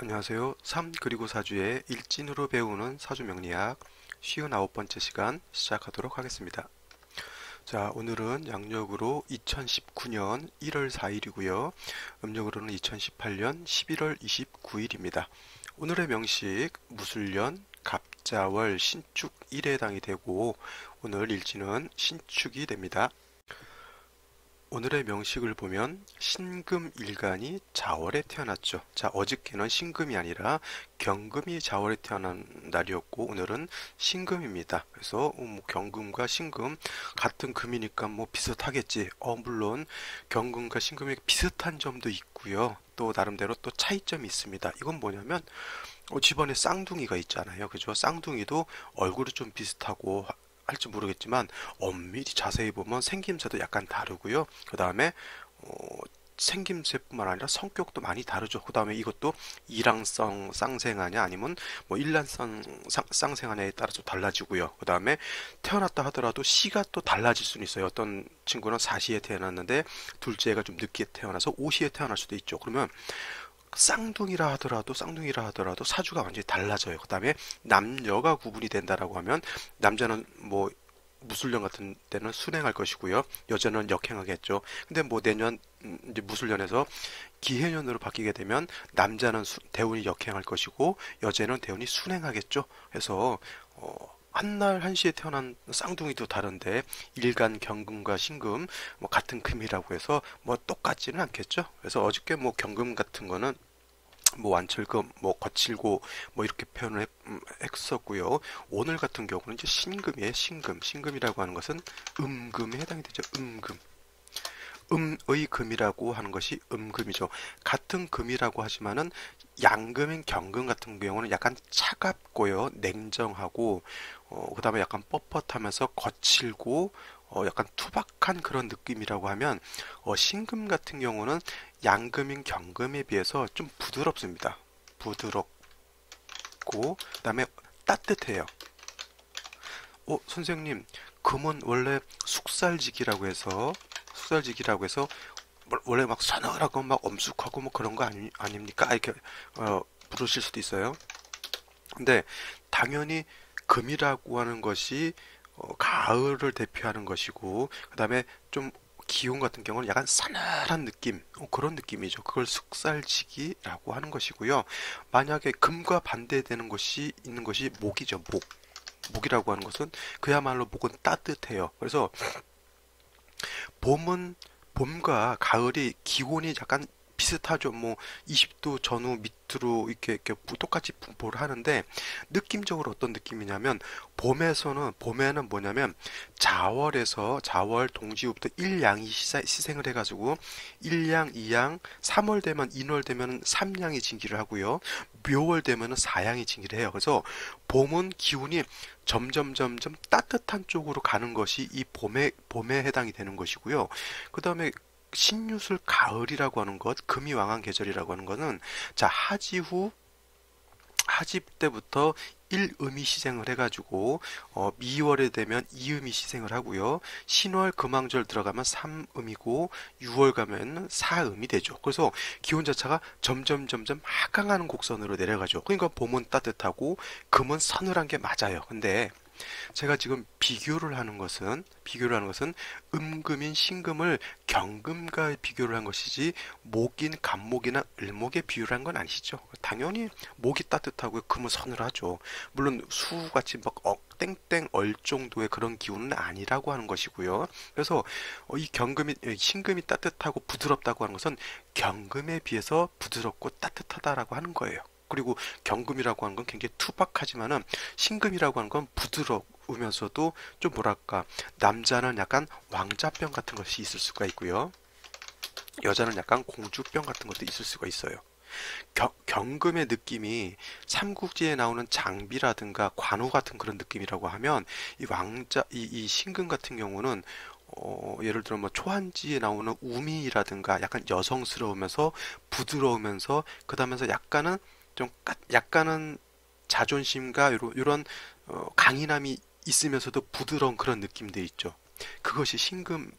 안녕하세요. 3 그리고 4주의 일진으로 배우는 사주 명리학 59번째 시간 시작하도록 하겠습니다. 자, 오늘은 양력으로 2019년 1월 4일이고요. 음력으로는 2018년 11월 29일입니다. 오늘의 명식 무술년 갑자월 신축 1에 해당이 되고 오늘 일진은 신축이 됩니다. 오늘의 명식을 보면 신금일간이 자월에 태어났죠. 자, 어저께는 신금이 아니라 경금이 자월에 태어난 날이었고 오늘은 신금입니다. 그래서 뭐 경금과 신금 같은 금이니까 뭐 비슷하겠지. 물론 경금과 신금이 비슷한 점도 있고요. 또 나름대로 또 차이점이 있습니다. 이건 뭐냐면 집안에 쌍둥이가 있잖아요. 그죠? 쌍둥이도 얼굴이 좀 비슷하고 할지 모르겠지만 엄밀히 자세히 보면 생김새도 약간 다르고요. 그 다음에 생김새뿐만 아니라 성격도 많이 다르죠. 그 다음에 이것도 일랑성 쌍생하냐 아니면 뭐 일란성 쌍생하냐에 따라서 달라지고요. 그 다음에 태어났다 하더라도 시가 또 달라질 수는 있어요. 어떤 친구는 4시에 태어났는데 둘째가 좀 늦게 태어나서 5시에 태어날 수도 있죠. 그러면 쌍둥이라 하더라도 사주가 완전히 달라져요. 그 다음에 남녀가 구분이 된다라고 하면 남자는 뭐 무술년 같은 때는 순행할 것이고요. 여자는 역행하겠죠. 근데 뭐 내년 이제 무술년에서 기해년으로 바뀌게 되면 남자는 대운이 역행할 것이고 여자는 대운이 순행하겠죠. 그래서 한날 한시에 태어난 쌍둥이도 다른데 일간 경금과 신금 뭐 같은 금이라고 해서 뭐 똑같지는 않겠죠. 그래서 어저께 뭐 경금 같은 거는 뭐 완철금, 뭐 거칠고 뭐 이렇게 표현을 했었고요. 오늘 같은 경우는 이제 신금이에요. 신금. 신금이라고 하는 것은 음금에 해당이 되죠. 음금. 음의 금이라고 하는 것이 음금이죠. 같은 금이라고 하지만은 양금인 경금 같은 경우는 약간 차갑고요, 냉정하고 그다음에 약간 뻣뻣하면서 거칠고 약간 투박한 그런 느낌이라고 하면 신금 같은 경우는 양금인 경금에 비해서 좀 부드럽습니다. 부드럽고 그다음에 따뜻해요. 선생님, 금은 원래 숙살직이라고 해서 원래 막 서늘하고 막 엄숙하고 뭐 그런 거 아닙니까? 이렇게 부르실 수도 있어요. 근데 당연히 금이라고 하는 것이 가을을 대표하는 것이고 그다음에 좀 기온 같은 경우는 약간 서늘한 느낌, 그런 느낌이죠. 그걸 숙살지기라고 하는 것이고요. 만약에 금과 반대되는 것이 있는 것이 목이죠. 목. 목이라고 하는 것은 그야말로 목은 따뜻해요. 그래서 봄은 봄과 가을이 기온이 약간 비슷하죠. 뭐 20도 전후 밑으로 이렇게 똑같이 분포를 하는데 느낌적으로 어떤 느낌이냐면 봄에는 뭐냐면 자월 동지부터 일양이 시생을 해가지고 일양, 이양, 3월 되면 인월 되면 삼양이 진기를 하고요. 묘월 되면은 사양이 진기를 해요. 그래서 봄은 기온이 점점 따뜻한 쪽으로 가는 것이 이 봄에 해당이 되는 것이고요. 그 다음에 신유술 가을이라고 하는 것, 금이 왕한 계절이라고 하는 것은 자 하지 때부터 1음이 시생을 해가지고 미월에 되면 2음이 시생을 하고요. 신월 금왕절 들어가면 3음이고 6월 가면 4음이 되죠. 그래서 기온 자체가 점점 하강하는 곡선으로 내려가죠. 그러니까 봄은 따뜻하고 금은 서늘한 게 맞아요. 근데 제가 지금 비교를 하는 것은 음금인 신금을 경금과 비교를 한 것이지 목인 간목이나 을목에 비유를 한 건 아니시죠. 당연히 목이 따뜻하고 금은 서늘하죠. 물론 수같이 막 땡땡 얼 정도의 그런 기운은 아니라고 하는 것이고요. 그래서 신금이 따뜻하고 부드럽다고 하는 것은 경금에 비해서 부드럽고 따뜻하다라고 하는 거예요. 그리고 경금이라고 하는 건 굉장히 투박하지만은 신금이라고 하는 건 부드러우면서도 좀 뭐랄까 남자는 약간 왕자병 같은 것이 있을 수가 있고요. 여자는 약간 공주병 같은 것도 있을 수가 있어요. 경금의 느낌이 삼국지에 나오는 장비라든가 관우 같은 그런 느낌이라고 하면 이 신금 같은 경우는 예를 들어 뭐 초한지에 나오는 우미라든가 약간 여성스러우면서 부드러우면서 그다음에서 약간은 자존심과 이런 강인함이 있으면서도 부드러운 그런 느낌들이 있죠. 그것이 신금이에요.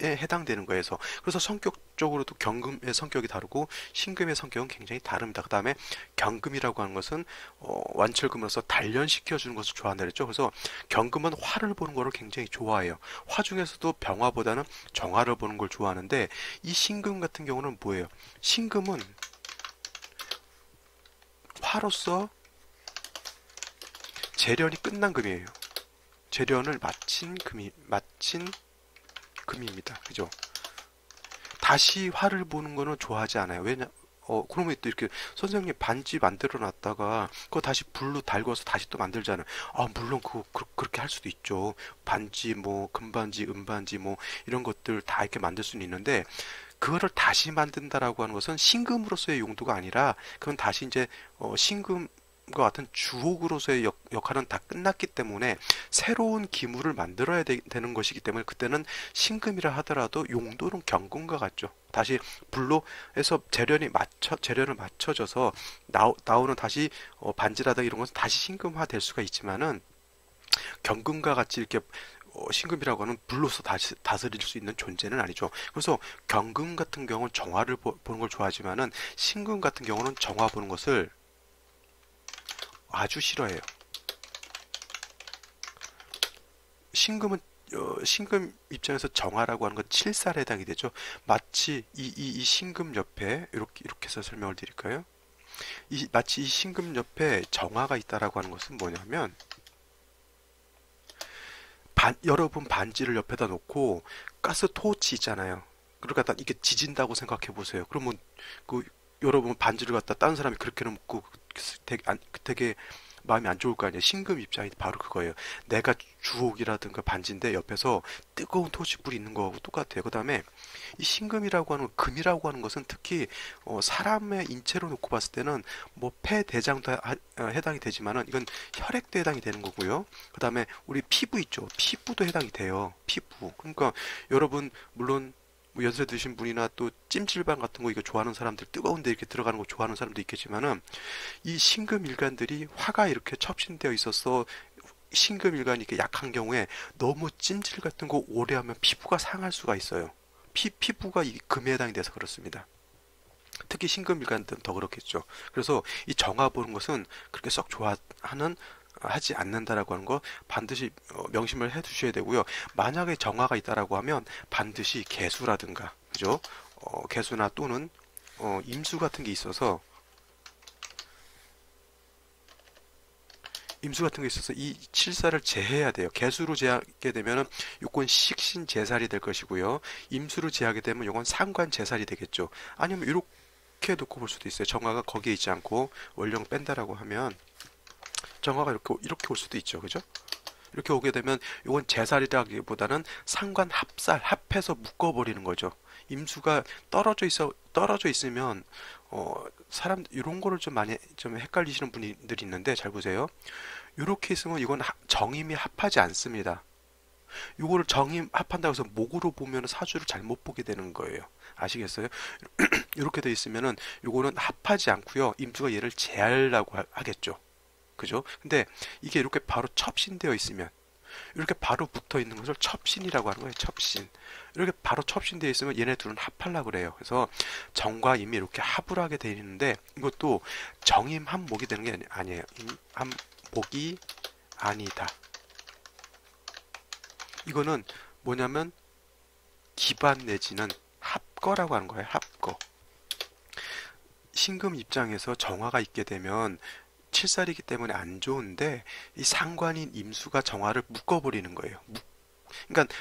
해당되는 거에서. 그래서 성격적으로도 경금의 성격이 다르고 신금의 성격은 굉장히 다릅니다. 그 다음에 경금이라고 하는 것은 완철금으로서 단련시켜 주는 것을 좋아한다 그랬죠. 그래서 경금은 화를 보는 거를 굉장히 좋아해요. 화 중에서도 병화보다는 정화를 보는 걸 좋아하는데, 이 신금 같은 경우는 뭐예요? 신금은 화로서 재련이 끝난 금이에요. 재련을 마친 금입니다. 그죠? 다시 화를 보는 거는 좋아하지 않아요. 그러면 또 이렇게 선생님 반지 만들어 놨다가 그거 다시 불로 달궈서 다시 또 만들잖아요. 물론 그거 그렇게 할 수도 있죠. 반지, 뭐, 금반지, 은반지, 뭐, 이런 것들 다 이렇게 만들 수는 있는데, 그거를 다시 만든다라고 하는 것은 신금으로서의 용도가 아니라, 그건 다시 이제, 신금과 같은 주옥으로서의 역할은 다 끝났기 때문에 새로운 기물을 만들어야 되는 것이기 때문에, 그때는 신금이라 하더라도 용도는 경금과 같죠. 다시 불로 해서 재련을 맞춰져서 나오는 다시 반지라든가 이런 것은 다시 신금화 될 수가 있지만은, 경금과 같이 이렇게 신금이라고 하는 불로서 다스릴 수 있는 존재는 아니죠. 그래서 경금 같은 경우는 정화를 보는 걸 좋아하지만은, 신금 같은 경우는 정화 보는 것을 아주 싫어해요. 신금은 신금 입장에서 정화라고 하는 건 칠살에 해당이 되죠. 마치 이 신금 옆에 이렇게 해서 설명을 드릴까요? 마치 이 신금 옆에 정화가 있다라고 하는 것은 뭐냐면, 여러분 반지를 옆에다 놓고 가스 토치 있잖아요. 그걸 갖다 이게 지진다고 생각해 보세요. 그러면 그 여러분 반지를 갖다 다른 사람이 그렇게 놓고 되게 마음이 안 좋을 거 아니에요. 신금 입장이 바로 그거예요. 내가 주옥이라든가 반지인데 옆에서 뜨거운 토치불이 있는 거하고 똑같아요. 그 다음에 이 신금이라고 하는 금이라고 하는 것은 특히 사람의 인체로 놓고 봤을 때는 뭐 폐, 대장도 해당이 되지만은, 이건 혈액도 해당이 되는 거고요. 그 다음에 우리 피부 있죠. 피부도 해당이 돼요. 피부. 그러니까 여러분 물론 뭐 연세 드신 분이나 또 찜질방 같은 거 이거 좋아하는 사람들, 뜨거운데 이렇게 들어가는 거 좋아하는 사람도 있겠지만은, 이 신금일간들이 화가 이렇게 첩신되어 있어서 신금일간이 이렇게 약한 경우에 너무 찜질 같은 거 오래 하면 피부가 상할 수가 있어요. 피부가 이 금에 해당이 돼서 그렇습니다. 특히 신금일간들은 더 그렇겠죠. 그래서 이 정화 보는 것은 그렇게 썩 하지 않는다라고 하는 거 반드시 명심을 해 두셔야 되고요. 만약에 정화가 있다라고 하면 반드시 개수라든가, 그죠? 개수나 또는 임수 같은 게 있어서, 이 칠사를 제해야 돼요. 개수로 제하게 되면은 요건 식신제살이 될 것이고요. 임수로 제하게 되면 요건 상관제살이 되겠죠. 아니면 이렇게 놓고 볼 수도 있어요. 정화가 거기에 있지 않고 원령 뺀다라고 하면 정화가 이렇게 올 수도 있죠. 그죠? 이렇게 오게 되면 이건 제살이라기보다는 상관 합해서 묶어버리는 거죠. 임수가 떨어져 있으면 사람 이런 거를 좀 많이 좀 헷갈리시는 분들이 있는데, 잘 보세요. 이렇게 있으면 이건 정임이 합하지 않습니다. 이거를 정임 합한다고 해서 목으로 보면 사주를 잘못 보게 되는 거예요. 아시겠어요? 이렇게 돼 있으면은 이거는 합하지 않고요. 임수가 얘를 제하려고 하겠죠. 그죠? 근데 이게 이렇게 바로 첩신되어 있으면, 이렇게 바로 붙어 있는 것을 첩신이라고 하는 거예요. 첩신. 이렇게 바로 첩신되어 있으면 얘네 둘은 합하려고 그래요. 그래서 정과 임이 이렇게 합을 하게 되어 있는데, 이것도 정임 합목이 되는 게 아니에요. 합목이 아니다. 이거는 뭐냐면 기반 내지는 합거라고 하는 거예요. 합거. 신금 입장에서 정화가 있게 되면 칠살이기 때문에 안 좋은데, 이 상관인 임수가 정화를 묶어버리는 거예요. 그러니까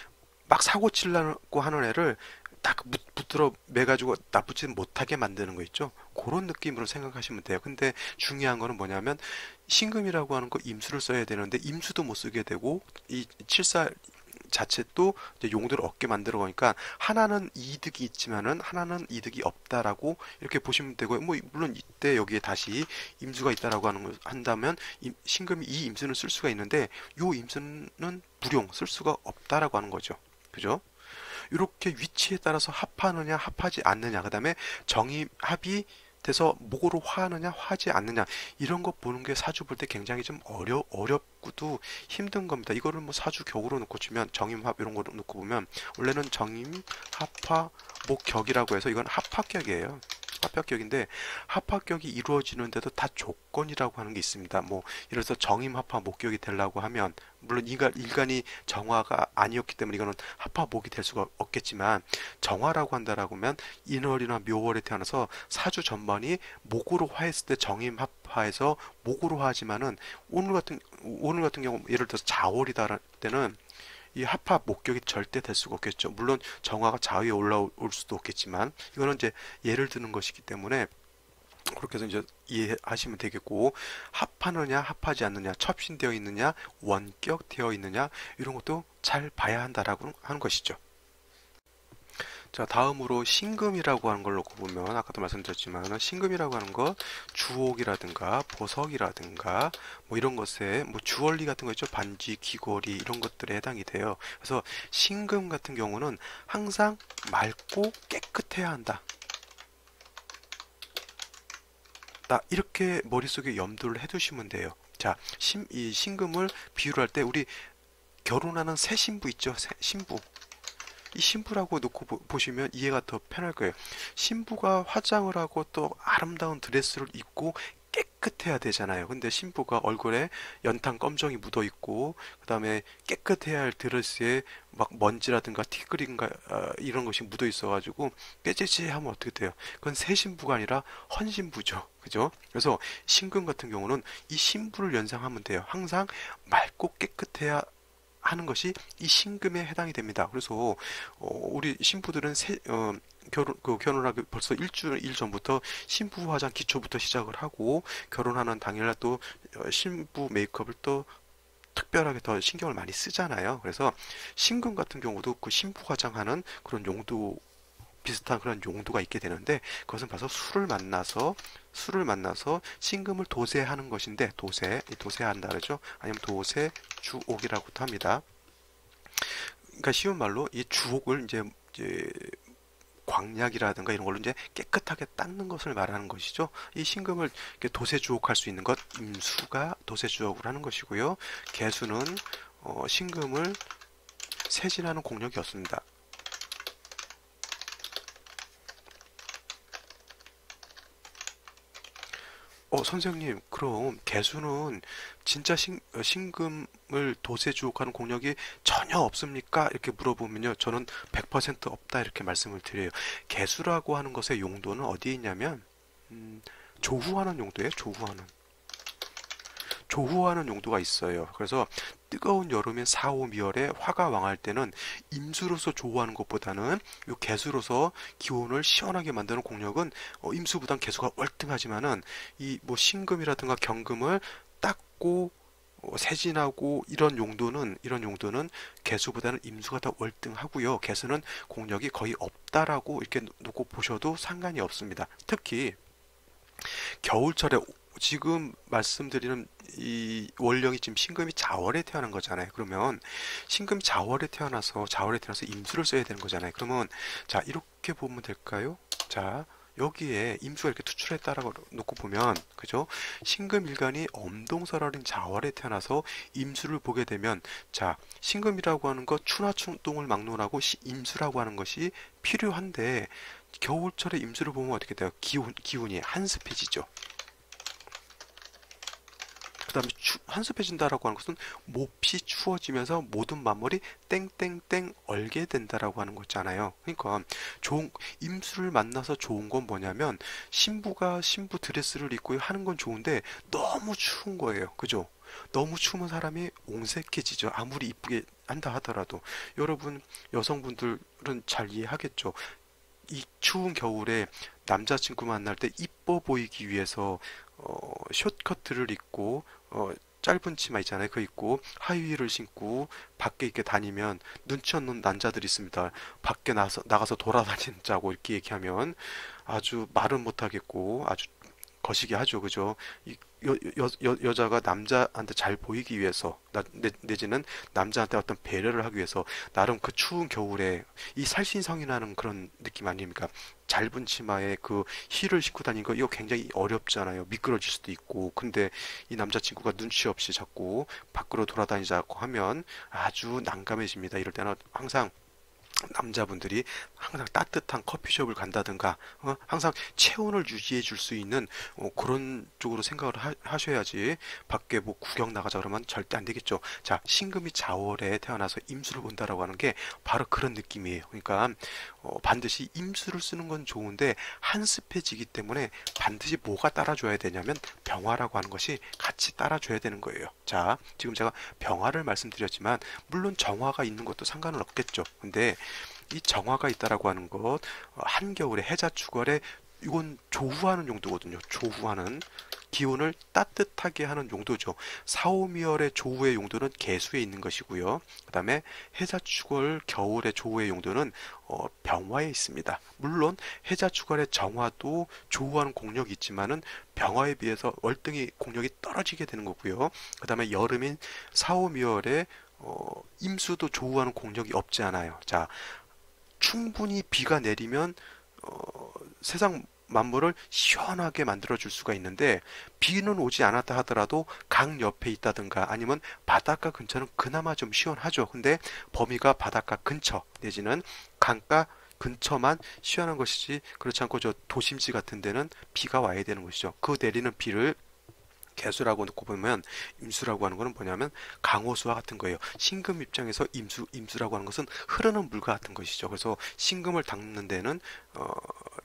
막 사고 치려고 하는 애를 딱 붙들어 매가지고 나쁘지 못하게 만드는 거 있죠. 그런 느낌으로 생각하시면 돼요. 근데 중요한 거는 뭐냐면, 신금이라고 하는 거 임수를 써야 되는데 임수도 못 쓰게 되고, 이 칠살 자체도 이제 용도를 얻게 만들어 가니까 하나는 이득이 있지만은 하나는 이득이 없다라고 이렇게 보시면 되고요. 뭐 물론 이때 여기에 다시 임수가 있다라고 하는 걸 한다면 신금이 이 임수는 쓸 수가 있는데, 요 임수는 불용 쓸 수가 없다라고 하는 거죠. 그죠? 이렇게 위치에 따라서 합하느냐 합하지 않느냐, 그 다음에 정임 합이 돼서 목으로 화하느냐 화하지 않느냐 이런 거 보는 게 사주 볼 때 굉장히 좀 어렵고도 힘든 겁니다. 이거를 뭐 사주 격으로 놓고 치면 정임합 이런 거로 놓고 보면 원래는 정임, 합화, 목격이라고 해서 이건 합합격이에요. 합합격인데 합합격이 이루어지는데도 다 조건이라고 하는 게 있습니다. 뭐 예를 들어서 정임합화 목격이 되려고 하면 물론 일간이 정화가 아니었기 때문에 이거는 합화목이 될 수가 없겠지만 정화라고 한다라고 하면 인월이나 묘월에 태어나서 사주 전반이 목으로 화했을 때 정임합화해서 목으로 화하지만은 오늘 같은 경우 예를 들어서 자월이다 할 때는 이 합합 목격이 절대 될 수가 없겠죠. 물론 정화가 좌위에 올라올 수도 없겠지만 이거는 이제 예를 드는 것이기 때문에 그렇게 해서 이제 이해하시면 되겠고 합하느냐 합하지 않느냐 첩신되어 있느냐 원격되어 있느냐 이런 것도 잘 봐야 한다라고 하는 것이죠. 자, 다음으로 신금이라고 하는 걸 놓고 보면 아까도 말씀드렸지만 신금이라고 하는 거 주옥이라든가 보석이라든가 뭐 이런 것에 뭐 주얼리 같은 거 있죠. 반지, 귀걸이 이런 것들에 해당이 돼요. 그래서 신금 같은 경우는 항상 맑고 깨끗해야 한다. 이렇게 머릿속에 염두를 해두시면 돼요. 자, 이 신금을 비유를 할 때 우리 결혼하는 새 신부 있죠? 신부. 이 신부라고 놓고 보시면 이해가 더 편할 거예요. 신부가 화장을 하고 또 아름다운 드레스를 입고 깨끗해야 되잖아요. 근데 신부가 얼굴에 연탄 껌정이 묻어 있고 그다음에 깨끗해야 할 드레스에 막 먼지라든가 티끌인가 이런 것이 묻어 있어 가지고 깨지지하면 어떻게 돼요? 그건 새 신부가 아니라 헌 신부죠. 그죠? 그래서 신금 같은 경우는 이 신부를 연상하면 돼요. 항상 맑고 깨끗해야 하는 것이 이 신금에 해당이 됩니다. 그래서 우리 신부들은 결혼하기 벌써 일주일 전부터 신부 화장 기초부터 시작을 하고 결혼하는 당일날 또 신부 메이크업을 또 특별하게 더 신경을 많이 쓰잖아요. 그래서 신금 같은 경우도 그 신부 화장하는 그런 용도 비슷한 그런 용도가 있게 되는데 그것은 봐서 술을 만나서 신금을 도세하는 것인데 도세한다 그러죠. 아니면 도세 주옥이라고도 합니다. 그러니까 쉬운 말로 이 주옥을 이제 광약이라든가 이런 걸로 이제 깨끗하게 닦는 것을 말하는 것이죠. 이 신금을 도세주옥할 수 있는 것 임수가 도세주옥을 하는 것이고요. 개수는 신금을 세진하는 공력이 없습니다. 선생님, 그럼 개수는 진짜 신금을 도세주옥하는 공력이 전혀 없습니까? 이렇게 물어보면요. 저는 100% 없다 이렇게 말씀을 드려요. 개수라고 하는 것의 용도는 어디에 있냐면 조후하는 용도예요. 조후하는 용도가 있어요. 그래서 뜨거운 여름인 4, 5, 미월에 화가 왕할 때는 임수로서 조후하는 것보다는 요 개수로서 기온을 시원하게 만드는 공력은 임수보단 개수가 월등하지만은 이 뭐 신금이라든가 경금을 닦고 세진하고 이런 용도는 개수보다는 임수가 더 월등하고요. 개수는 공력이 거의 없다라고 이렇게 놓고 보셔도 상관이 없습니다. 특히 겨울철에 지금 말씀드리는 이 원령이 지금 신금이 자월에 태어난 거잖아요. 그러면 신금이 자월에 태어나서 임수를 써야 되는 거잖아요. 그러면 자 이렇게 보면 될까요? 자 여기에 임수가 이렇게 투출했다라고 놓고 보면 그죠? 신금일간이 엄동설월인 자월에 태어나서 임수를 보게 되면 자 신금이라고 하는 것 추나충동을 막론하고 임수라고 하는 것이 필요한데 겨울철에 임수를 보면 어떻게 돼요? 기운이 한습해지죠. 그 다음에 한습해진다라고 하는 것은 몹시 추워지면서 모든 만물이 땡땡땡 얼게 된다라고 하는 거잖아요. 그러니까 임수를 만나서 좋은 건 뭐냐면 신부가 신부 드레스를 입고 하는 건 좋은데 너무 추운 거예요. 그죠? 너무 추우면 사람이 옹색해지죠. 아무리 이쁘게 한다 하더라도. 여러분 여성분들은 잘 이해하겠죠. 이 추운 겨울에 남자친구 만날 때 이뻐 보이기 위해서 숏커트를 입고 짧은 치마 있잖아요. 그거 입고 하이힐을 신고 밖에 이렇게 다니면 눈치 없는 남자들이 있습니다. 밖에 나가서 돌아다니자고 이렇게 얘기하면 아주 말은 못하겠고 아주 거시기 하죠. 그죠? 여자가 남자한테 잘 보이기 위해서, 내지는 남자한테 어떤 배려를 하기 위해서, 나름 그 추운 겨울에 이 살신성인하는 그런 느낌 아닙니까? 짧은 치마에 그 힐을 신고 다니는 거, 이거 굉장히 어렵잖아요. 미끄러질 수도 있고. 근데 이 남자친구가 눈치 없이 자꾸 밖으로 돌아다니자고 하면 아주 난감해집니다. 이럴 때는 항상 남자분들이 항상 따뜻한 커피숍을 간다든가, 항상 체온을 유지해 줄 수 있는 그런 쪽으로 생각을 하셔야지. 밖에 뭐 구경 나가자 그러면 절대 안 되겠죠. 자, 신금이 자월에 태어나서 임수를 본다라고 하는 게 바로 그런 느낌이에요. 그러니까 반드시 임수를 쓰는 건 좋은데 한습해지기 때문에 반드시 뭐가 따라줘야 되냐면 병화라고 하는 것이 같이 따라줘야 되는 거예요. 자, 지금 제가 병화를 말씀드렸지만 물론 정화가 있는 것도 상관은 없겠죠. 근데 이 정화가 있다라고 하는 것, 한겨울에 해자축월에, 이건 조후하는 용도거든요. 조후하는 기온을 따뜻하게 하는 용도죠. 사오미열의 조후의 용도는 개수에 있는 것이고요. 그 다음에 해자축월 겨울의 조후의 용도는 병화에 있습니다. 물론 해자축월의 정화도 조후하는 공력이 있지만은 병화에 비해서 월등히 공력이 떨어지게 되는 거고요. 그 다음에 여름인 사오미열의 임수도 조후하는 공력이 없지 않아요. 자, 충분히 비가 내리면 세상 만물을 시원하게 만들어 줄 수가 있는데, 비는 오지 않았다 하더라도 강 옆에 있다든가 아니면 바닷가 근처는 그나마 좀 시원하죠. 근데 범위가 바닷가 근처 내지는 강가 근처만 시원한 것이지, 그렇지 않고 저 도심지 같은 데는 비가 와야 되는 것이죠. 그 내리는 비를 개수라고 놓고 보면, 임수라고 하는 것은 뭐냐면 강호수와 같은 거예요. 신금 입장에서 임수라고 하는 것은 흐르는 물과 같은 것이죠. 그래서 신금을 닦는 데는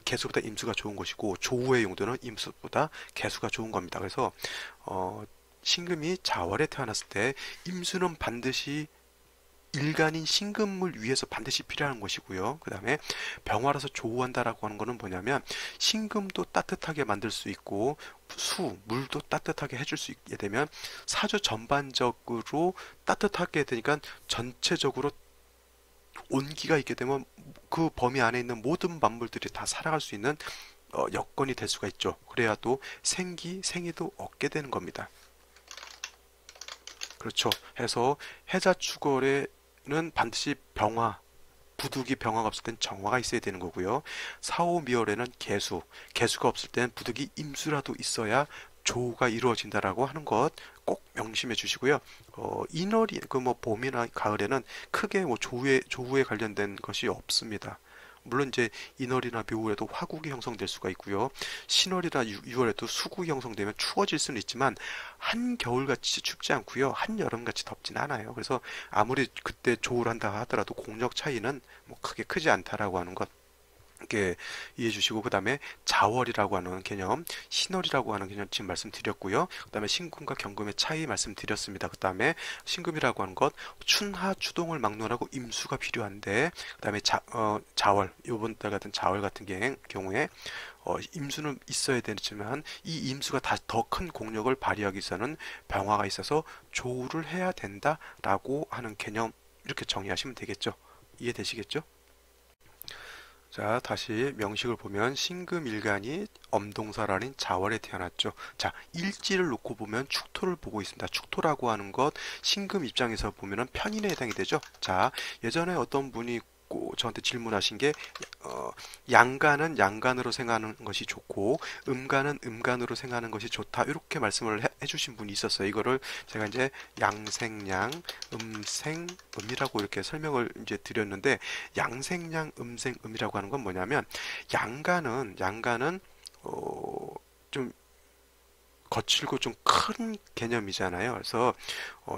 개수보다 임수가 좋은 것이고, 조우의 용도는 임수보다 개수가 좋은 겁니다. 그래서 신금이 자월에 태어났을 때 임수는 반드시 일간인 신금을 위해서 반드시 필요한 것이고요. 그 다음에 병화라서 조우한다라고 하는 것은 뭐냐면 신금도 따뜻하게 만들 수 있고 물도 따뜻하게 해줄 수 있게 되면 사주 전반적으로 따뜻하게 되니까 전체적으로 온기가 있게 되면 그 범위 안에 있는 모든 만물들이 다 살아갈 수 있는 여건이 될 수가 있죠. 그래야 또 생이도 얻게 되는 겁니다. 그렇죠. 해서 해자축월에는 반드시 부득이 병화가 없을 땐 정화가 있어야 되는 거고요. 사오미월에는 개수가 없을 땐 부득이 임수라도 있어야 조우가 이루어진다라고 하는 것 꼭 명심해 주시고요. 인월이 그 뭐 봄이나 가을에는 크게 뭐 조우에 관련된 것이 없습니다. 물론 이제 인월이나 묘월에도 화국이 형성될 수가 있고요. 신월이나 유월에도 수국이 형성되면 추워질 수는 있지만 한겨울같이 춥지 않고요. 한여름같이 덥진 않아요. 그래서 아무리 그때 조우를 한다 하더라도 공력 차이는 뭐 크게 크지 않다라고 하는 것 이렇게 이해해 주시고, 그 다음에 자월이라고 하는 개념, 신월이라고 하는 개념 지금 말씀드렸고요. 그 다음에 신금과 경금의 차이 말씀드렸습니다. 그 다음에 신금이라고 하는 것, 춘하 추동을 막론하고 임수가 필요한데, 그 다음에 자월, 요번 달 같은 자월 같은 경우에 임수는 있어야 되지만 이 임수가 더 큰 공력을 발휘하기 위해서는 병화가 있어서 조우를 해야 된다라고 하는 개념, 이렇게 정의하시면 되겠죠. 이해되시겠죠? 자, 다시 명식을 보면 신금일간이 엄동설 아닌 자월에 태어났죠. 자, 일지를 놓고 보면 축토를 보고 있습니다. 축토라고 하는 것 신금 입장에서 보면은 편인에 해당이 되죠. 자, 예전에 어떤 분이 저한테 질문하신 게 양간은 양간으로 생각하는 것이 좋고 음간은 음간으로 생각하는 것이 좋다, 이렇게 말씀을 해주신 분이 있었어요. 이거를 제가 이제 양생양 음생음이라고 이렇게 설명을 이제 드렸는데, 양생양 음생음이라고 하는 건 뭐냐면 양간은 좀 거칠고 좀 큰 개념이잖아요. 그래서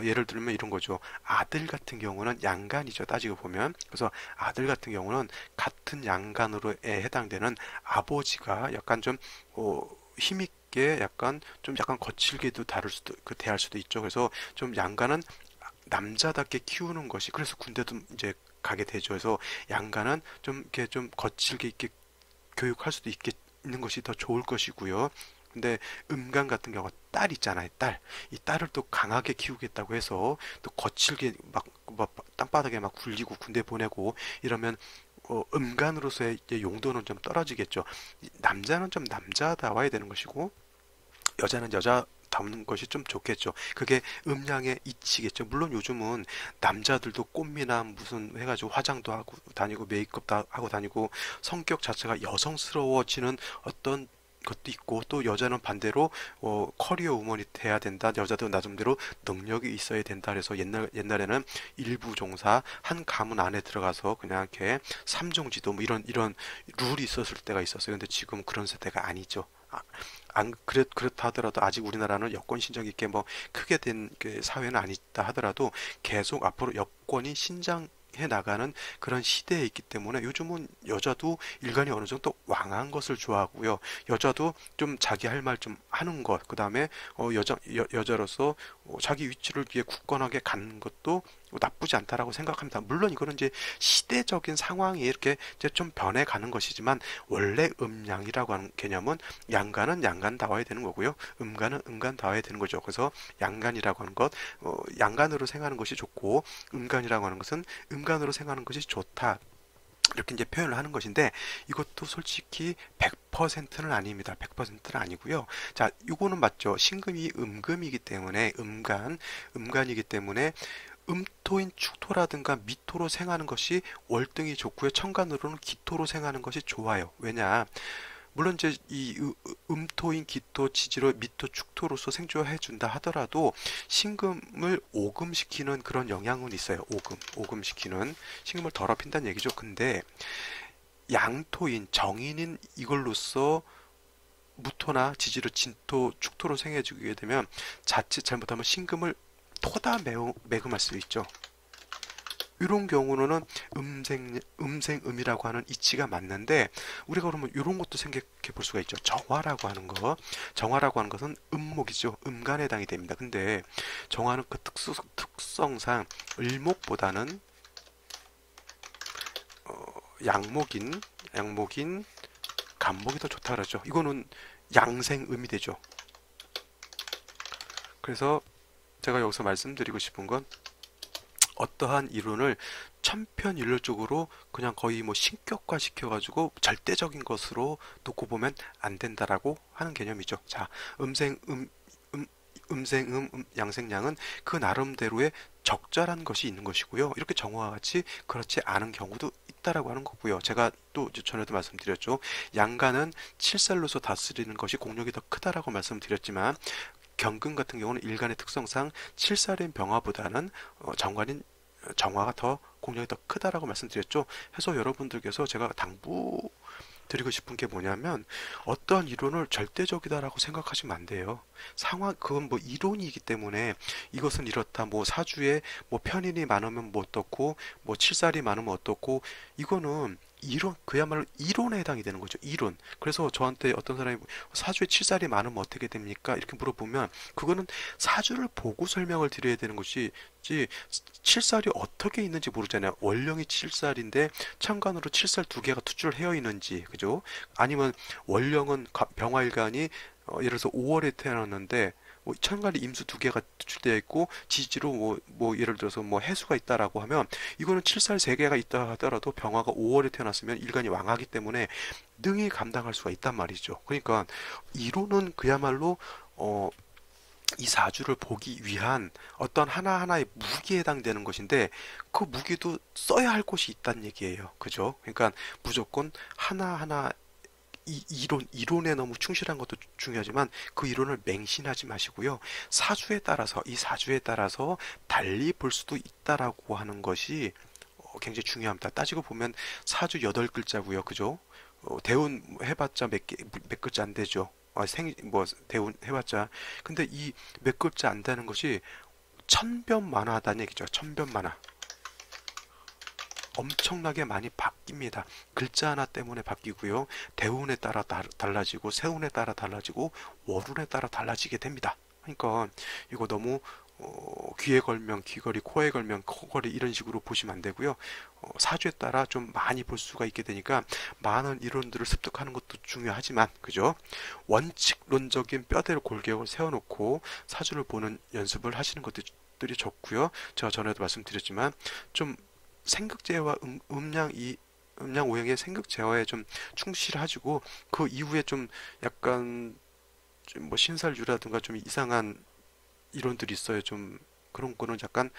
예를 들면 이런 거죠. 아들 같은 경우는 양간이죠. 따지고 보면. 그래서 아들 같은 경우는 같은 양간으로에 해당되는 아버지가 약간 좀 힘있게 약간 거칠게도 대할 수도 있죠. 그래서 좀 양간은 남자답게 키우는 것이, 그래서 군대도 이제 가게 되죠. 그래서 양간은 좀 이렇게 좀 거칠게 있게 교육할 수도 있는 것이 더 좋을 것이고요. 근데 음간 같은 경우가 딸 있잖아요. 이 딸을 또 강하게 키우겠다고 해서 또 거칠게 막 땅바닥에 막 굴리고 군대 보내고 이러면 음간으로서의 이제 용도는 좀 떨어지겠죠. 남자는 좀 남자다워야 되는 것이고, 여자는 여자 담는 것이 좀 좋겠죠. 그게 음양의 이치겠죠. 물론 요즘은 남자들도 꽃미남 무슨 해가지고 화장도 하고 다니고 메이크업도 하고 다니고 성격 자체가 여성스러워지는 어떤 것도 있고, 또 여자는 반대로 커리어 우먼이 돼야 된다. 여자도 나름대로 능력이 있어야 된다. 그래서 옛날에는 일부 종사 한 가문 안에 들어가서 그냥 이렇게 삼종지도 뭐 이런 룰이 있었을 때가 있었어요. 근데 지금 그런 세대가 아니죠. 안 그렇다 하더라도 아직 우리나라는 여권 신장 있게 뭐 크게 된 그 사회는 아니다 하더라도 계속 앞으로 여권이 신장해 나가는 그런 시대에 있기 때문에 요즘은 여자도 일간이 어느 정도 왕한 것을 좋아하고요. 여자도 좀 자기 할 말 좀 하는 것, 그 다음에 여자로서 자기 위치를 위해 굳건하게 가는 것도 나쁘지 않다라고 생각합니다. 물론 이거는 이제 시대적인 상황이 이렇게 이제 좀 변해가는 것이지만, 원래 음양이라고 하는 개념은 양간은 양간다워야 되는 거고요. 음간은 음간다워야 되는 거죠. 그래서 양간이라고 하는 것, 양간으로 생각하는 것이 좋고, 음간이라고 하는 것은 음간으로 생각하는 것이 좋다. 이렇게 이제 표현을 하는 것인데, 이것도 솔직히 100%는 아닙니다. 100%는 아니고요. 자, 이거는 맞죠. 신금이 음금이기 때문에 음간이기 때문에 음토인 축토라든가 미토로 생하는 것이 월등히 좋고요. 천간으로는 기토로 생하는 것이 좋아요. 왜냐? 물론 이제 이 음토인 기토 지지로 미토 축토로서 생존해 준다 하더라도 신금을 오금시키는 그런 영향은 있어요. 오금시키는 신금을 더럽힌다는 얘기죠. 근데 양토인 정인인 이걸로써 무토나 지지로 진토 축토로 생해주게 되면 자칫 잘못하면 신금을 토다 매금할 수 있죠. 이런 경우는 음생음이라고 하는 이치가 맞는데, 우리가 그러면 이런 것도 생각해 볼 수가 있죠. 정화라고 하는 것은 음목이죠. 음간에 해당이 됩니다. 근데 정화는 그 특성상 을목보다는 양목인 간목이 더 좋다 그러죠. 이거는 양생음이 되죠. 그래서 제가 여기서 말씀드리고 싶은 건, 어떠한 이론을 천편일률적으로 그냥 거의 뭐 신격화 시켜가지고 절대적인 것으로 놓고 보면 안 된다라고 하는 개념이죠. 자, 양생양은 그 나름대로의 적절한 것이 있는 것이고요. 이렇게 정화와 같이 그렇지 않은 경우도 있다라고 하는 거고요. 제가 또 전에도 말씀드렸죠. 양간은 칠살로서 다스리는 것이 공력이 더 크다라고 말씀드렸지만, 경금 같은 경우는 일간의 특성상 칠살인 병화보다는 정관인 정화가 더 공력이 더 크다라고 말씀드렸죠. 해서 여러분들께서 제가 당부 드리고 싶은 게 뭐냐면, 어떠한 이론을 절대적이다라고 생각하시면 안 돼요. 그건 뭐 이론이기 때문에 이것은 이렇다. 뭐 사주에 뭐 편인이 많으면 뭐 어떻고, 뭐 칠살이 많으면 어떻고, 이거는 이론, 그야말로 이론에 해당이 되는 거죠. 이론. 그래서 저한테 어떤 사람이 사주에 칠살이 많으면 어떻게 됩니까? 이렇게 물어보면, 그거는 사주를 보고 설명을 드려야 되는 것이지, 칠살이 어떻게 있는지 모르잖아요. 원령이 칠살인데 천간으로 칠살 두 개가 투출을 해어 있는지, 그죠? 아니면 원령은 병화일간이 예를 들어서 5월에 태어났는데 천간에 임수 두 개가 투출되어 있고 지지로 뭐 예를 들어서 뭐 해수가 있다라고 하면, 이거는 칠살 세 개가 있다 하더라도 병화가 5월에 태어났으면 일간이 왕하기 때문에 능히 감당할 수가 있단 말이죠. 그러니까 이론은 그야말로 이 사주를 보기 위한 어떤 하나하나의 무기에 해당되는 것인데, 그 무기도 써야 할 곳이 있다는 얘기예요. 그죠? 그러니까 무조건 하나하나 이론에 너무 충실한 것도 중요하지만, 그 이론을 맹신하지 마시고요. 이 사주에 따라서 달리 볼 수도 있다라고 하는 것이 굉장히 중요합니다. 따지고 보면 사주 8글자고요. 그죠? 대운 해봤자 몇 글자 안 되죠. 대운 해봤자. 근데 이 몇 글자 안 되는 것이 천변만화다는 얘기죠. 천변만화. 엄청나게 많이 바뀝니다. 글자 하나 때문에 바뀌고요. 대운에 따라 달라지고, 세운에 따라 달라지고, 월운에 따라 달라지게 됩니다. 그러니까 이거 너무 귀에 걸면 귀걸이, 코에 걸면 코걸이 이런 식으로 보시면 안 되고요. 사주에 따라 좀 많이 볼 수가 있게 되니까 많은 이론들을 습득하는 것도 중요하지만, 그죠? 원칙론적인 뼈대를 골격을 세워놓고 사주를 보는 연습을 하시는 것들이 좋고요. 제가 전에도 말씀드렸지만, 좀 생극제와 음양 오행의 생극 제어에 좀 충실하시고, 그 이후에 좀 약간 뭐 신살유라든가 좀 이상한 이론들이 있어요. 좀 그런 거는 약간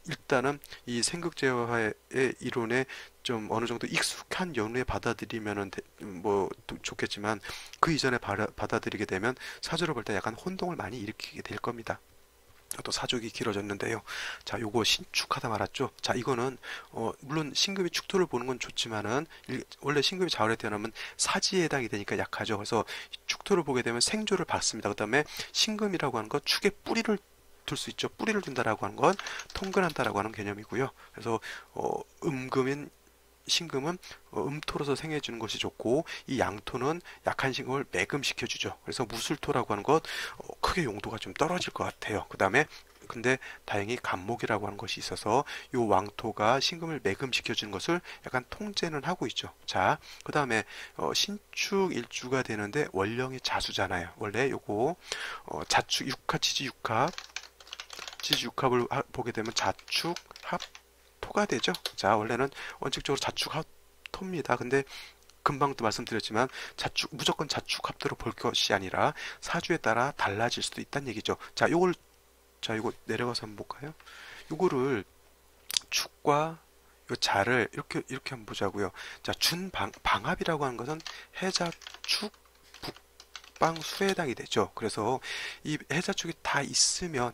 일단은 이 생극제어화의 이론에 좀 어느 정도 익숙한 연후에 받아들이면은 뭐 좋겠지만 그 이전에 받아들이게 되면 사주를 볼 때 약간 혼동을 많이 일으키게 될 겁니다. 또 사족이 길어졌는데요. 자, 요거 신축하다 말았죠. 자, 이거는 물론 신금이 축토를 보는 건 좋지만은 원래 신금이 자월에 태어나면 사지에 해당이 되니까 약하죠. 그래서 축토를 보게 되면 생조를 받습니다. 그다음에 신금이라고 하는 건 축에 뿌리를 둘 수 있죠. 뿌리를 둔다라고 하는 건 통근한다라고 하는 개념이고요. 그래서 음금인 신금은 음토로서 생해 주는 것이 좋고 이 양토는 약한 신금을 매금시켜 주죠. 그래서 무술토라고 하는 것 크게 용도가 좀 떨어질 것 같아요. 그 다음에 근데 다행히 간목이라고 하는 것이 있어서 이 왕토가 신금을 매금시켜 주는 것을 약간 통제는 하고 있죠. 자, 그 다음에 신축 일주가 되는데 월령이 자수잖아요. 원래 요거 자축 육합 지지 육합을 보게 되면 자축 합 토가 되죠. 자, 원래는 원칙적으로 자축 합토입니다. 근데 금방도 말씀드렸지만 무조건 자축 합도로 볼 것이 아니라 사주에 따라 달라질 수도 있다는 얘기죠. 요거 내려가서 한번 볼까요? 요거를 축과 요 자를 이렇게 한번 보자고요. 자, 방합이라고 하는 것은 해자 축 북방수에 해당이 되죠. 그래서 이 해자축이 다 있으면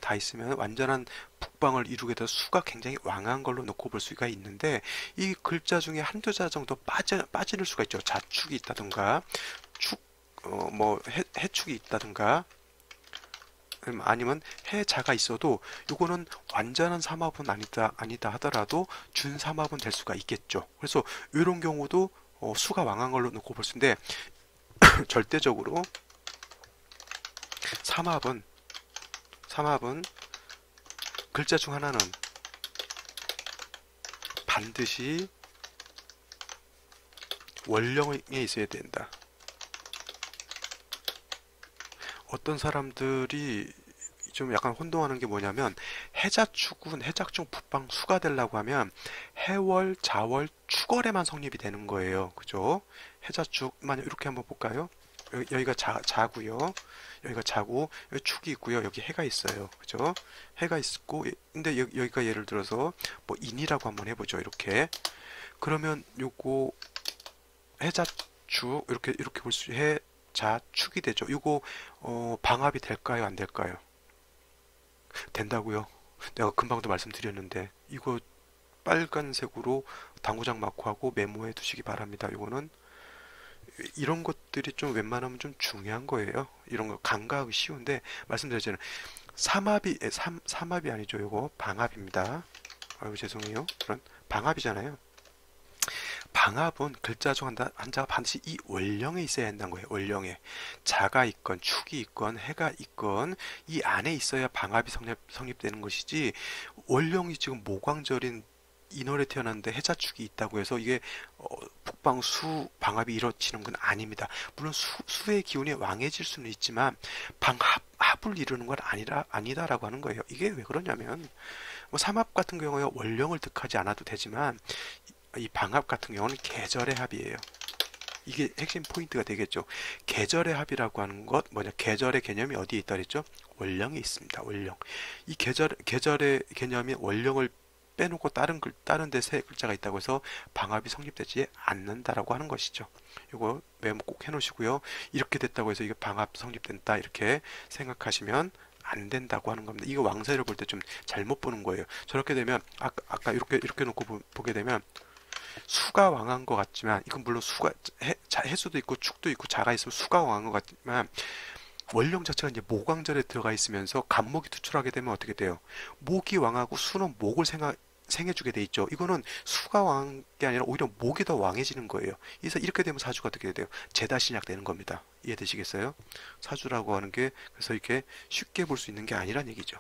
완전한 북방을 이루게 돼서 수가 굉장히 왕한 걸로 놓고 볼 수가 있는데 이 글자 중에 한두 자 정도 빠질 수가 있죠. 자축이 있다든가 뭐 해축이 있다든가 아니면 해자가 있어도 요거는 완전한 삼합은 아니다 하더라도 준삼합은 될 수가 있겠죠. 그래서 이런 경우도 수가 왕한 걸로 놓고 볼 수 있는데 절대적으로 삼합은 글자 중 하나는 반드시 원령에 있어야 된다. 어떤 사람들이 좀 약간 혼동하는 게 뭐냐면 해자축은 해작중 북방 수가 되려고 하면 해월, 자월, 축월에만 성립이 되는 거예요. 그죠? 해자축만 이렇게 한번 볼까요? 여기가 자고요. 여기가 자고 여기 축이 있고요. 여기 해가 있어요. 그죠? 해가 있고 근데 여기가 예를 들어서 뭐 인이라고 한번 해보죠. 이렇게 그러면 요거 해자축 이렇게 볼 수 해자축이 되죠. 요거 방합이 될까요? 안 될까요? 된다고요. 내가 금방도 말씀드렸는데 이거 빨간색으로 당구장 마크하고 메모해 두시기 바랍니다. 이거는 이런 것들이 좀 웬만하면 좀 중요한 거예요. 이런 거 간과하기 쉬운데 말씀드렸잖아요. 삼합이 아니죠. 이거 방합입니다. 아유 죄송해요. 그런 방합이잖아요. 방합은 글자 중 한자가 반드시 이 원령에 있어야 한다는 거예요. 원령에 자가 있건 축이 있건 해가 있건 이 안에 있어야 방합이 성립되는 것이지 원령이 지금 모광절인 인월에 태어났는데 해자축이 있다고 해서 이게 북방수 방합이 이루어지는 건 아닙니다. 물론 수의 기운이 왕해질 수는 있지만 합을 이루는 건 아니다라고 하는 거예요. 이게 왜 그러냐면 뭐 삼합 같은 경우에 원령을 득하지 않아도 되지만 이 방합 같은 경우는 계절의 합이에요. 이게 핵심 포인트가 되겠죠. 계절의 합이라고 하는 것 뭐냐? 계절의 개념이 어디에 있다 그랬죠? 원령에 있습니다. 원령. 이 계절의 개념이 원령을 빼놓고 다른 데 세 글자가 있다고 해서 방합이 성립되지 않는다라고 하는 것이죠. 이거 메모 꼭 해놓으시고요. 이렇게 됐다고 해서 이게 방합 성립된다 이렇게 생각하시면 안 된다고 하는 겁니다. 이거 왕세를 볼 때 좀 잘못 보는 거예요. 저렇게 되면 아까 이렇게 놓고 보게 되면 수가 왕한 것 같지만 이건 물론 해수도 있고 축도 있고 자가 있으면 수가 왕한 것 같지만 원령 자체가 이제 모광절에 들어가 있으면서 간목이 투출하게 되면 어떻게 돼요? 목이 왕하고 수는 목을 생해주게 돼 있죠. 이거는 수가 왕한 게 아니라 오히려 목이 더 왕해지는 거예요. 그래서 이렇게 되면 사주가 어떻게 돼요? 재다신약 되는 겁니다. 이해되시겠어요? 사주라고 하는 게 그래서 이렇게 쉽게 볼 수 있는 게 아니란 얘기죠.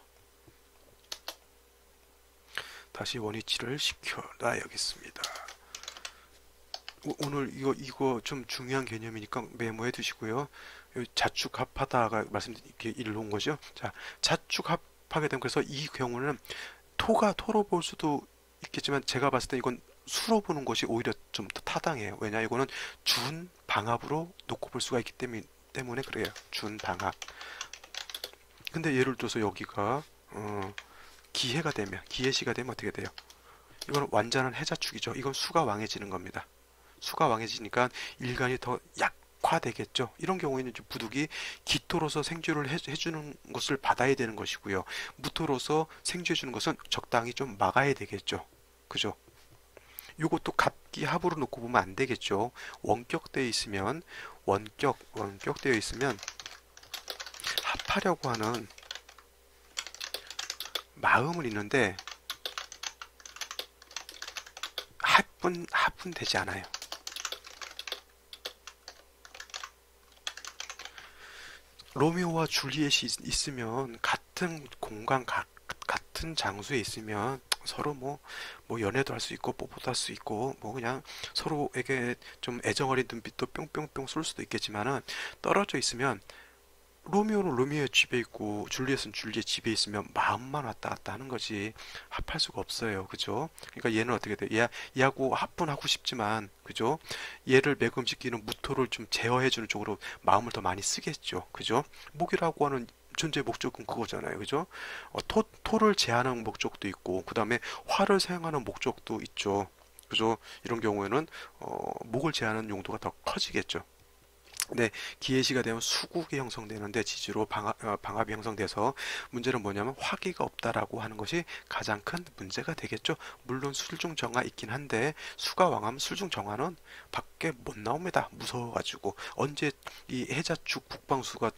다시 원위치를 시켜놔야겠습니다. 오늘 이거 좀 중요한 개념이니까 메모해 두시고요. 자축합하다가 말씀드린 일로 온 거죠. 자, 자축합하게 되면 그래서 이 경우는 토로 볼 수도 있겠지만 제가 봤을 때 이건 수로 보는 것이 오히려 좀 더 타당해요. 왜냐 이거는 준 방합으로 놓고 볼 수가 있기 때문에 그래요. 준방학. 근데 예를 들어서 여기가 기해가 되면, 기해시가 되면 어떻게 돼요? 이건 완전한 해자축이죠. 이건 수가 왕해지는 겁니다. 수가 왕해지니까 일간이 더 약화되겠죠. 이런 경우에는 이제 부득이 기토로서 생주를 해주는 것을 받아야 되는 것이고요. 무토로서 생주해주는 것은 적당히 좀 막아야 되겠죠. 그죠? 요것도 갑기합으로 놓고 보면 안 되겠죠. 원격되어 있으면 원격되어 있으면 합하려고 하는 마음은 있는데 합은 되지 않아요. 로미오와 줄리엣이 있으면 같은 공간 같은 장소에 있으면 서로 뭐 연애도 할 수 있고 뽀뽀도 할 수 있고 뭐 그냥 서로에게 좀 애정어린 눈빛도 뿅뿅뿅 쏠 수도 있겠지만은 떨어져 있으면 로미오는 로미오의 집에 있고 줄리엣은 줄리엣 집에 있으면 마음만 왔다 갔다 하는 거지 합할 수가 없어요. 그죠? 그러니까 얘는 어떻게 돼? 얘하고 합분하고 싶지만 그죠? 얘를 매금시키는 무토를 좀 제어해주는 쪽으로 마음을 더 많이 쓰겠죠. 그죠? 목이라고 하는 존재 목적은 그거잖아요. 그죠? 토를 제한하는 목적도 있고 그 다음에 화를 사용하는 목적도 있죠. 그죠? 이런 경우에는 목을 제한하는 용도가 더 커지겠죠. 네, 기해시가 되면 수국이 형성되는데 지지로 방압이 형성돼서 문제는 뭐냐면 화기가 없다라고 하는 것이 가장 큰 문제가 되겠죠. 물론 술중정화 있긴 한데 수가 왕하면 술중정화는 밖에 못 나옵니다. 무서워가지고 언제 이 해자축 북방수가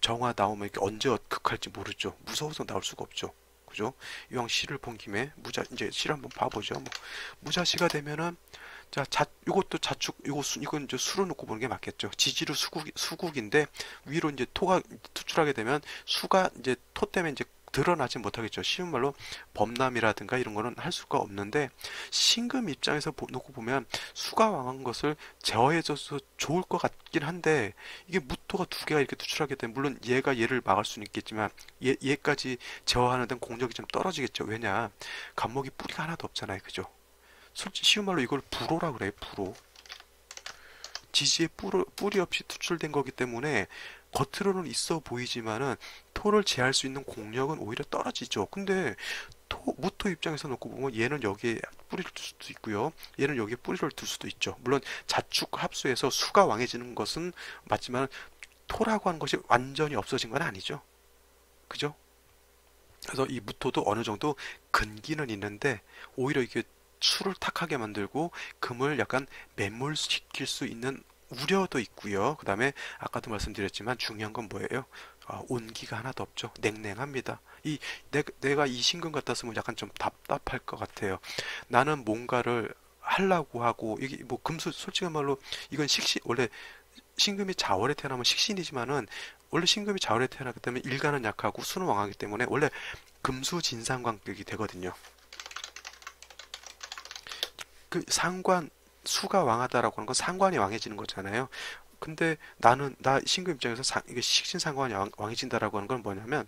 정화 나오면 이렇게 언제 극할지 모르죠. 무서워서 나올 수가 없죠. 그죠? 이왕 시를 본 김에 이제 시를 한번 봐보죠. 뭐 무자시가 되면은 자, 이것도 자축, 이건 이제 수로 놓고 보는 게 맞겠죠. 지지로 수국인데, 위로 이제 토가 투출하게 되면, 수가 이제 토 때문에 이제 드러나지 못하겠죠. 쉬운 말로 범람이라든가 이런 거는 할 수가 없는데, 신금 입장에서 놓고 보면, 수가 왕한 것을 제어해줘서 좋을 것 같긴 한데, 이게 무토가 두 개가 이렇게 투출하게 되면, 물론 얘가 얘를 막을 수는 있겠지만, 얘까지 제어하는 데는 공력이 좀 떨어지겠죠. 왜냐, 간목이 뿌리가 하나도 없잖아요. 그죠? 솔직히 쉬운 말로 이걸 불호라 그래요. 불호. 지지에 뿌리 없이 투출된 거기 때문에 겉으로는 있어 보이지만은 토를 제할 수 있는 공력은 오히려 떨어지죠. 근데 무토 입장에서 놓고 보면 얘는 여기에 뿌리를 둘 수도 있고요. 얘는 여기에 뿌리를 둘 수도 있죠. 물론 자축 합수해서 수가 왕해지는 것은 맞지만 토라고 하는 것이 완전히 없어진 건 아니죠. 그죠? 그래서 이 무토도 어느 정도 근기는 있는데 오히려 이게 수를 탁하게 만들고 금을 약간 매몰시킬 수 있는 우려도 있고요. 그 다음에 아까도 말씀드렸지만 중요한 건 뭐예요? 온기가 하나도 없죠. 냉랭합니다. 내가 이 신금 같았으면 약간 좀 답답할 것 같아요. 나는 뭔가를 하려고 하고 이게 뭐 금수 솔직한 말로 이건 원래 신금이 자월에 태어나면 식신이지만은 원래 신금이 자월에 태어나기 때문에 일간은 약하고 수는 왕하기 때문에 원래 금수진상관격이 되거든요. 그 상관 수가 왕하다라고 하는 건 상관이 왕해지는 거잖아요. 근데 나 신금 입장에서 이게 식신상관이 왕해진다라고 하는 건 뭐냐면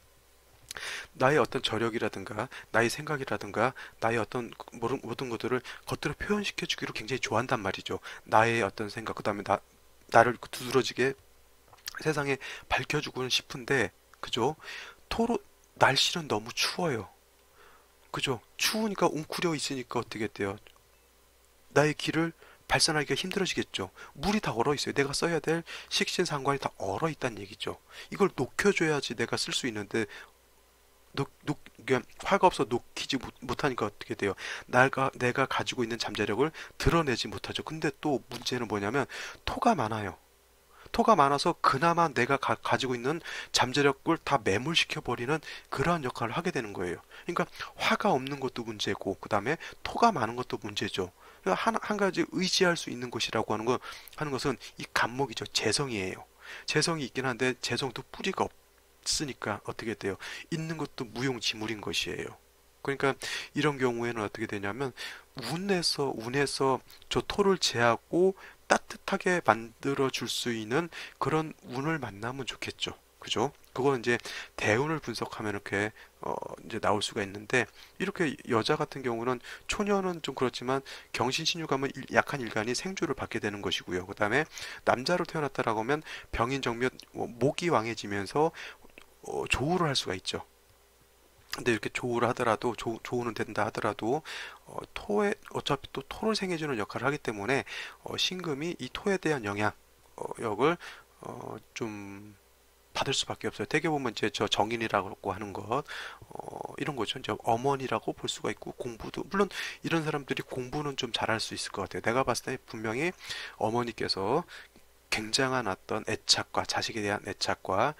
나의 어떤 저력이라든가 나의 생각이라든가 나의 어떤 모든 것들을 겉으로 표현시켜 주기로 굉장히 좋아한단 말이죠. 나의 어떤 생각 그다음에 나를 두드러지게 세상에 밝혀주고는 싶은데 그죠? 날씨는 너무 추워요. 그죠? 추우니까 웅크려 있으니까 어떻게 돼요? 나의 길을 발산하기가 힘들어지겠죠. 물이 다 얼어 있어요. 내가 써야 될 식신상관이 다 얼어 있다는 얘기죠. 이걸 녹여줘야지 내가 쓸 수 있는데 화가 없어 녹히지 못하니까 어떻게 돼요? 내가 가지고 있는 잠재력을 드러내지 못하죠. 근데 또 문제는 뭐냐면 토가 많아요. 토가 많아서 그나마 내가 가지고 있는 잠재력을 다 매몰시켜 버리는 그러한 역할을 하게 되는 거예요. 그러니까 화가 없는 것도 문제고 그 다음에 토가 많은 것도 문제죠. 그러니까 한 가지 의지할 수 있는 것이라고 하는 것은 이 간목이죠. 재성이에요. 재성이 있긴 한데 재성도 뿌리가 없으니까 어떻게 돼요? 있는 것도 무용지물인 것이에요. 그러니까 이런 경우에는 어떻게 되냐면 운에서 저 토를 제하고 따뜻하게 만들어 줄 수 있는 그런 운을 만나면 좋겠죠. 그죠? 그거는 이제 대운을 분석하면 이렇게 이제 나올 수가 있는데, 이렇게 여자 같은 경우는 초년은 좀 그렇지만 경신신유가면 약한 일간이 생주를 받게 되는 것이고요. 그다음에 남자로 태어났다라고 하면 병인정묘 목이 왕해지면서 조우를 할 수가 있죠. 근데 이렇게 조우를 하더라도 조우는 된다 하더라도 토에 어차피 또 토를 생해주는 역할을 하기 때문에 신금이 이 토에 대한 영향력을 좀 받을 수밖에 없어요. 대개 보면 이제 저 정인이라고 하는 것, 이런 거죠. 이제 어머니라고 볼 수가 있고, 공부도 물론 이런 사람들이 공부는 좀 잘할 수 있을 것 같아요. 내가 봤을 때 분명히 어머니께서 굉장한 어떤 애착과 자식에 대한 애착과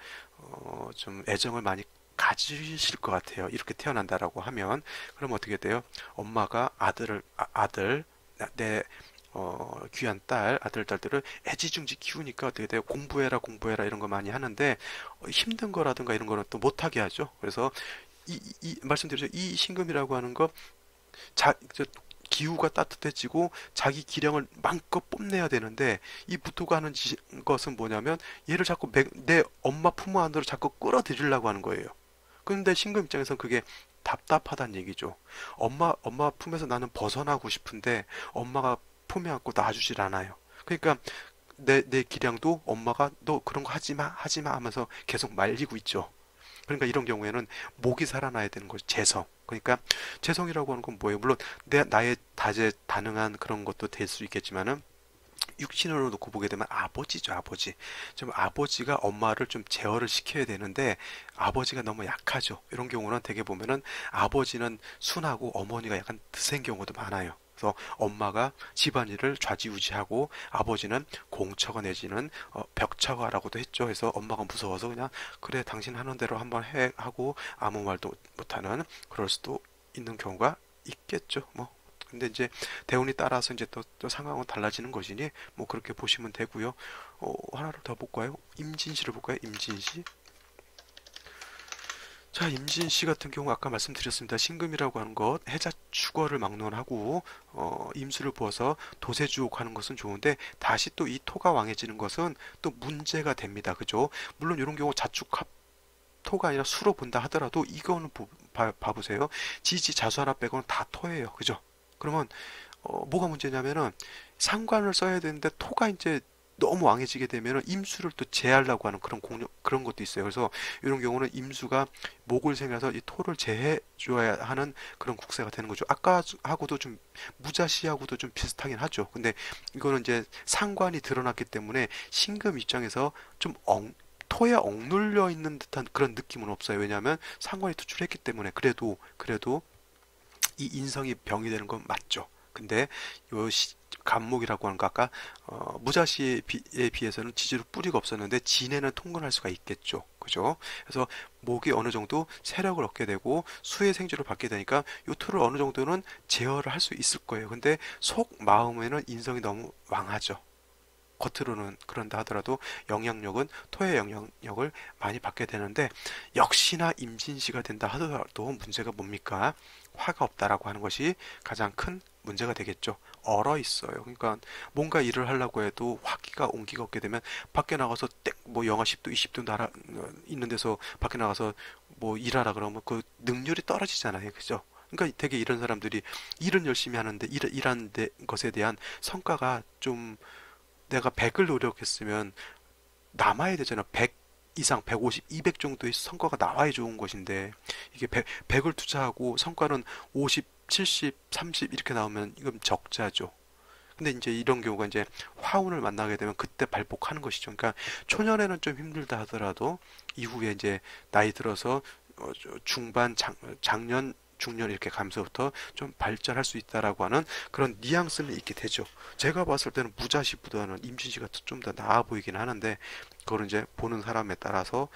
좀 애정을 많이 가지실 것 같아요. 이렇게 태어난다라고 하면. 그럼 어떻게 돼요? 엄마가 아들, 내 귀한 아들, 딸들을 애지중지 키우니까 어떻게 돼요? 공부해라, 공부해라 이런 거 많이 하는데 힘든 거라든가 이런 거는 또 못하게 하죠. 그래서 말씀드렸죠. 이 신금이라고 하는 거, 기후가 따뜻해지고 자기 기량을 마음껏 뽐내야 되는데 이 부토가 하는 것은 뭐냐면 얘를 자꾸 내 엄마 품 안으로 자꾸 끌어들이려고 하는 거예요. 그런데 신금 입장에서는 그게 답답하다는 얘기죠. 엄마 품에서 나는 벗어나고 싶은데 엄마가 품에 안고 놔주질 않아요. 그러니까 내 기량도 엄마가 너 그런 거 하지 마, 하지 마 하면서 계속 말리고 있죠. 그러니까 이런 경우에는 목이 살아나야 되는 거죠. 재성. 그러니까 재성이라고 하는 건 뭐예요? 물론 나의 다재다능한 그런 것도 될 수 있겠지만은 육신으로 놓고 보게 되면 아버지죠, 아버지. 좀 아버지가 엄마를 좀 제어를 시켜야 되는데 아버지가 너무 약하죠. 이런 경우는 되게 보면은 아버지는 순하고 어머니가 약간 드센 경우도 많아요. 그래서 엄마가 집안일을 좌지우지하고 아버지는 공처가 내지는 벽처가라고도 했죠. 그래서 엄마가 무서워서 그냥 그래 당신 하는 대로 한번 해 하고 아무 말도 못하는, 그럴 수도 있는 경우가 있겠죠. 뭐 근데 이제 대운이 따라서 이제 또 상황은 달라지는 것이니 뭐 그렇게 보시면 되고요. 하나를 더 볼까요? 임진시를 볼까요? 임진시. 자, 임진시 같은 경우 아까 말씀드렸습니다. 신금이라고 하는 것, 해자 축월을 막론하고 임수를 부어서 도세주옥하는 것은 좋은데 다시 또 이 토가 왕해지는 것은 또 문제가 됩니다. 그죠? 물론 이런 경우 자축합 토가 아니라 수로 본다 하더라도 이거는 봐보세요. 지지 자수 하나 빼고는 다 토예요. 그죠? 그러면 뭐가 문제냐면은 상관을 써야 되는데 토가 이제 너무 왕해지게 되면은 임수를 또 제하려고 하는 그런 것도 있어요. 그래서 이런 경우는 임수가 목을 생해서 이 토를 제해 줘야 하는 그런 국세가 되는 거죠. 아까 하고도 좀 무자시하고도 좀 비슷하긴 하죠. 근데 이거는 이제 상관이 드러났기 때문에 신금 입장에서 좀 토에 억눌려 있는 듯한 그런 느낌은 없어요. 왜냐하면 상관이 투출했기 때문에. 그래도 이 인성이 병이 되는 건 맞죠. 근데 요 간목이라고 하는 거 아까 무자시에 비해서는 지지로 뿌리가 없었는데 진에는 통근할 수가 있겠죠. 그죠? 그래서 목이 어느 정도 세력을 얻게 되고 수의 생주를 받게 되니까 요 토를 어느 정도는 제어를 할 수 있을 거예요. 근데 속 마음에는 인성이 너무 왕하죠. 겉으로는 그런다 하더라도 영향력은 토의 영향력을 많이 받게 되는데 역시나 임진시가 된다 하더라도 문제가 뭡니까? 화가 없다라고 하는 것이 가장 큰 문제가 되겠죠. 얼어 있어요. 그러니까 뭔가 일을 하려고 해도 화기가 온기가 없게 되면 밖에 나가서 뭐 영하 10도, 20도 있는 데서 밖에 나가서 뭐 일하라 그러면 그 능률이 떨어지잖아요. 그죠? 그러니까 되게 이런 사람들이 일은 열심히 하는데 일하는 것에 대한 성과가 좀 내가 100을 노력했으면 남아야 되잖아. 100 이상, 150, 200 정도의 성과가 나와야 좋은 것인데 이게 100을 투자하고 성과는 50, 70, 30 이렇게 나오면 이건 적자죠. 근데 이제 이런 경우가 이제 화운을 만나게 되면 그때 발복하는 것이죠. 그러니까 초년에는 좀 힘들다 하더라도 이후에 이제 나이 들어서 중반, 장년, 중년 이렇게 가면서부터 좀 발전할 수 있다라고 하는 그런 뉘앙스는 있게 되죠. 제가 봤을 때는 무자시보다는 임진시가 좀 더 나아 보이긴 하는데 그거는 이제 보는 사람에 따라서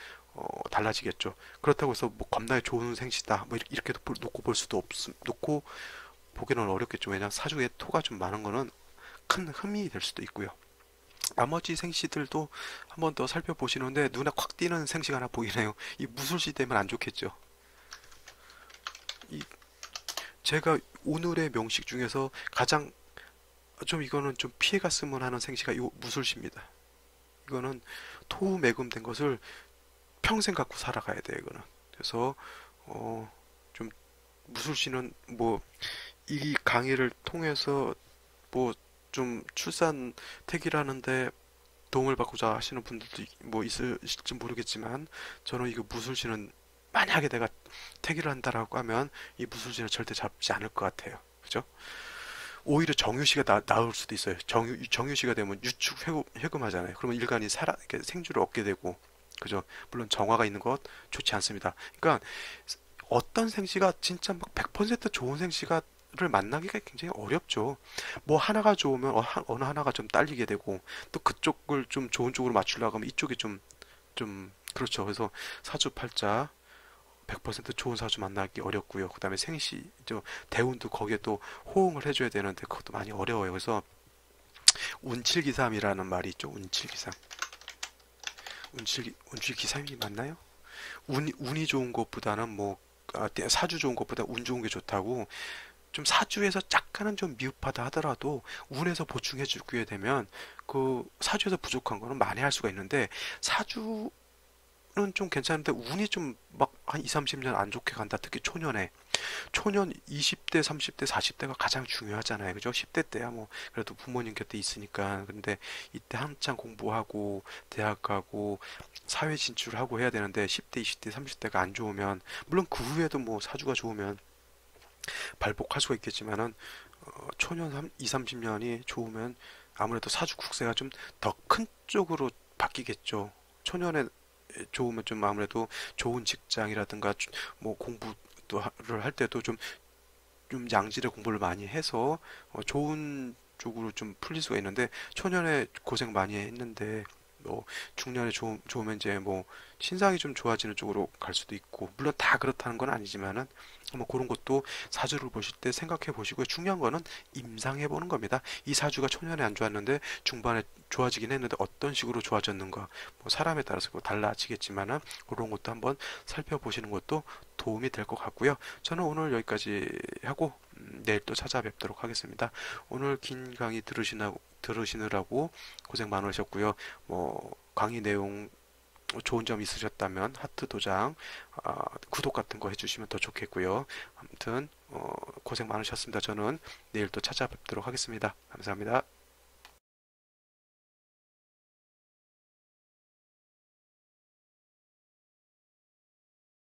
달라지겠죠. 그렇다고 해서 뭐 겁나게 좋은 생시다 뭐 이렇게 놓고 볼 수도 놓고 보기는 어렵겠죠. 왜냐하면 사주에 토가 좀 많은 거는 큰 흠이 될 수도 있고요. 나머지 생시들도 한번 더 살펴보시는데 눈에 콱 띄는 생시가 하나 보이네요. 이 무술시 되면 안 좋겠죠. 이 제가 오늘의 명식 중에서 가장 좀 이거는 좀 피해갔으면 하는 생시가 요 무술시입니다. 이거는 토 매금된 것을 평생 갖고 살아가야 돼, 이거는. 그래서 좀 무술씨는 뭐 이 강의를 통해서 뭐 좀 출산 태기라는데 도움을 받고자 하시는 분들도 뭐 있으실지 모르겠지만, 저는 이거 무술씨는 만약에 내가 태기를 한다라고 하면 이 무술씨는 절대 잡지 않을 것 같아요. 그죠? 오히려 정유시가 나을 수도 있어요. 정유시가 되면 유축 회금하잖아요. 그러면 일간이 이렇게 생주를 얻게 되고, 그죠? 물론 정화가 있는 것 좋지 않습니다. 그러니까 어떤 생시가 진짜 막 100% 좋은 생시가를 만나기가 굉장히 어렵죠. 뭐 하나가 좋으면 어느 하나가 좀 딸리게 되고, 또 그쪽을 좀 좋은 쪽으로 맞추려고 하면 이쪽이 좀 그렇죠. 그래서 사주팔자 100% 좋은 사주 만나기 어렵고요. 그 다음에 생시, 대운도 거기에 또 호응을 해줘야 되는데 그것도 많이 어려워요. 그래서 운칠기삼이라는 말이 있죠. 운칠기삼. 운칠기삼이 맞나요? 운이 좋은 것보다는 사주 좋은 것보다 운 좋은 게 좋다고. 좀 사주에서 약간은 좀 미흡하다 하더라도 운에서 보충해 주게 되면 그 사주에서 부족한 거는 만회할 수가 있는데, 사주 는 좀 괜찮은데 운이 좀 막 한 2, 30년 안 좋게 간다. 특히 초년에. 초년 20대, 30대, 40대가 가장 중요하잖아요. 그죠? 10대 때야 뭐 그래도 부모님 곁에 있으니까. 근데 이때 한창 공부하고 대학 가고 사회 진출하고 해야 되는데 10대, 20대, 30대가 안 좋으면, 물론 그 후에도 뭐 사주가 좋으면 발복할 수가 있겠지만은 초년 2, 30년이 좋으면 아무래도 사주 국세가 좀 더 큰 쪽으로 바뀌겠죠. 초년에 좋으면 좀 아무래도 좋은 직장이라든가 뭐 공부를 할 때도 좀 양질의 공부를 많이 해서 좋은 쪽으로 좀 풀릴 수가 있는데, 초년에 고생 많이 했는데 뭐 중년에 좋으면 이제 뭐 신상이 좀 좋아지는 쪽으로 갈 수도 있고, 물론 다 그렇다는 건 아니지만은 뭐 그런 것도 사주를 보실 때 생각해 보시고요. 중요한 거는 임상해 보는 겁니다. 이 사주가 초년에 안 좋았는데 중반에 좋아지긴 했는데 어떤 식으로 좋아졌는가, 뭐 사람에 따라서 그거 달라지겠지만은 그런 것도 한번 살펴보시는 것도 도움이 될 것 같고요. 저는 오늘 여기까지 하고 내일 또 찾아뵙도록 하겠습니다. 오늘 긴 강의 들으시느라고 고생 많으셨고요. 뭐 강의 내용 좋은 점 있으셨다면 하트 도장, 구독 같은 거 해주시면 더 좋겠고요. 아무튼 고생 많으셨습니다. 저는 내일 또 찾아뵙도록 하겠습니다. 감사합니다.